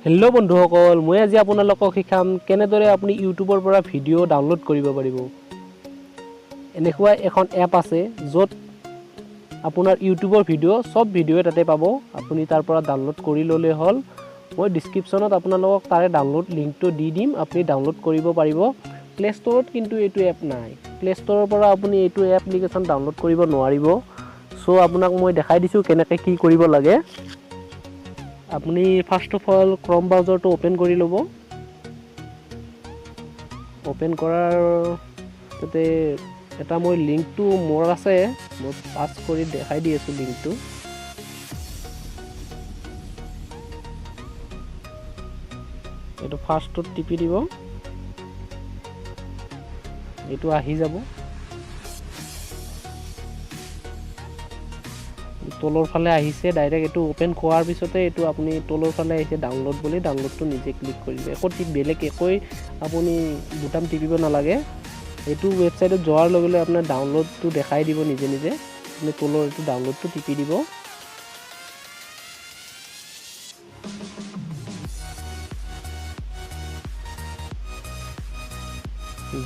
Hello' বন্ধুসকল, মই আজি আপোনালোকক শিকাম কেনেদৰে আপুনি ইউটিউবৰ পৰা ভিডিঅ' ডাউনলোড কৰিব পাৰিব। এনেকুৱা এখন এপ আছে য'ত আপোনাৰ ইউটিউবৰ ভিডিঅ' সব ভিডিঅ'ই তাতে পাব। আপুনি তাৰ পৰা ডাউনলোড কৰি ল'লে হ'ল। মই ডিছক্ৰিপশ্যনত আপোনালোকক তাৰে ডাউনলোড লিংকটো দি দিম, আপুনি ডাউনলোড কৰিব পাৰিব। প্লে ষ্ট'ৰত কিন্তু এইটো এপ নাই। প্লে ষ্ট'ৰৰ পৰা আপুনি এইটো এপ্লিকেশ্যন ডাউনলোড কৰিব নোৱাৰিব। চ' আপোনাক মই দেখাই দিছোঁ কেনেকৈ কি কৰিব লাগে। আপুনি ফাৰ্ষ্ট অফ অল ক্ৰম ব্ৰাউজাৰটো অ'পেন কৰি ল'ব। অ'পেন কৰাৰ তাতে এটা মই লিংকটো মোৰ আছে, মই পাছ কৰি দেখাই দি আছোঁ লিংকটো। এইটো ফাৰ্ষ্টটোত টিপি দিব, এইটো আহি যাব। তলৰ ফালে আহিছে ডাইৰেক্ট, এইটো অ'পেন কৰাৰ পিছতে এইটো আপুনি তলৰ ফালে আহিছে ডাউনলোড বুলি, ডাউনলোডটো নিজে ক্লিক কৰিব। বেলেগ একোৱেই আপুনি বুটাম টিপিব নালাগে। এইটো ৱেবছাইটত যোৱাৰ লগে লগে আপোনাৰ ডাউনলোডটো দেখাই দিব নিজে নিজে। আপুনি তলৰ এইটো ডাউনলোডটো টিপি দিব।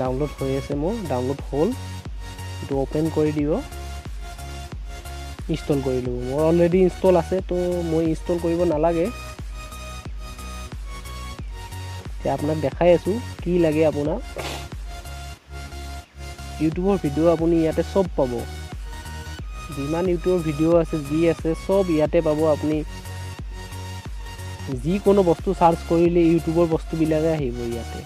ডাউনলোড হৈ আছে, মোৰ ডাউনলোড হ'ল। এইটো অ'পেন কৰি দিব, ইনষ্টল কৰি ল'ব। মোৰ অলৰেডি ইনষ্টল আছে, তো মই ইনষ্টল কৰিব নালাগে। এতিয়া আপোনাক দেখাই আছোঁ কি লাগে আপোনাক। ইউটিউবৰ ভিডিঅ' আপুনি ইয়াতে চব পাব, যিমান ইউটিউবৰ ভিডিঅ' আছে যি আছে চব ইয়াতে পাব। আপুনি যিকোনো বস্তু চাৰ্চ কৰিলে ইউটিউবৰ বস্তুবিলাকে আহিব ইয়াতে।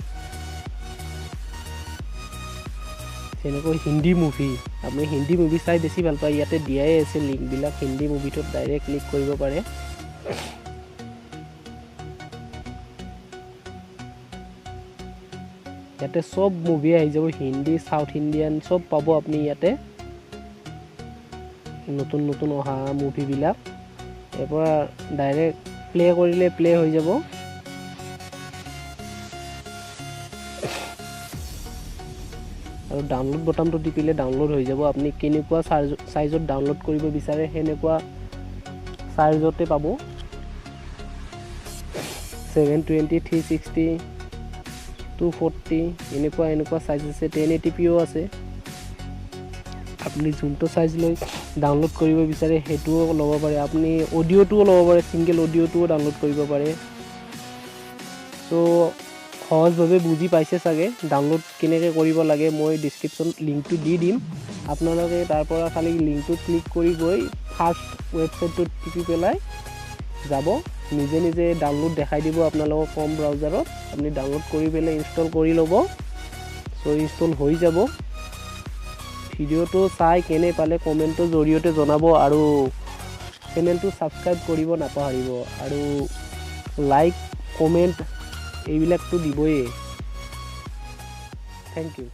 যেনেকৈ হিন্দী মুভি, আপুনি হিন্দী মুভি চাই বেছি ভাল পায়, ইয়াতে দিয়াই আছে লিংকবিলাক। হিন্দী মুভিটোত ডাইৰেক্ট ক্লিক কৰিব পাৰে। ইয়াতে সব মুভি আহি যাব, হিন্দী, সাউথ ইণ্ডিয়ান সব পাব আপুনি ইয়াতে। নতুন নতুন অহা মুভিবিলাক ইয়াৰ পৰা ডাইৰেক্ট প্লে কৰিলে প্লে হৈ যাব। আৰু ডাউনলোড বটামটো টিপিলে ডাউনলোড হৈ যাব। আপুনি কেনেকুৱা চাইজত ডাউনলোড কৰিব বিচাৰে সেনেকুৱা চাইজতে পাব। 720, 360, 240 এনেকুৱা চাইজ আছে। 1080pও আছে। আপুনি যোনটো চাইজ লৈ ডাউনলোড কৰিব বিচাৰে সেইটোও ল'ব পাৰে। আপুনি অডিঅ'টোও ল'ব পাৰে, ছিংগল অডিঅ'টোও ডাউনলোড কৰিব পাৰে। চ' সহজভাৱে বুজি পাইছে চাগে ডাউনলোড কেনেকৈ কৰিব লাগে। মই ডিছক্ৰিপশ্যনত লিংকটো দি দিম, আপোনালোকে তাৰ পৰা খালি লিংকটো ক্লিক কৰি গৈ ফাৰ্ষ্ট ৱেবছাইটটোত টিপি পেলাই যাব। নিজে নিজে ডাউনলোড দেখাই দিব আপোনালোকৰ ক্ৰম ব্ৰাউজাৰত। আপুনি ডাউনলোড কৰি পেলাই ইনষ্টল কৰি ল'ব। চ' ইনষ্টল হৈ যাব। ভিডিঅ'টো চাই কেনে পালে কমেণ্টৰ জৰিয়তে জনাব, আৰু চেনেলটো ছাবস্ক্ৰাইব কৰিব নাপাহৰিব, আৰু লাইক কমেণ্ট এইবিলাকতো দিবই। Thank U.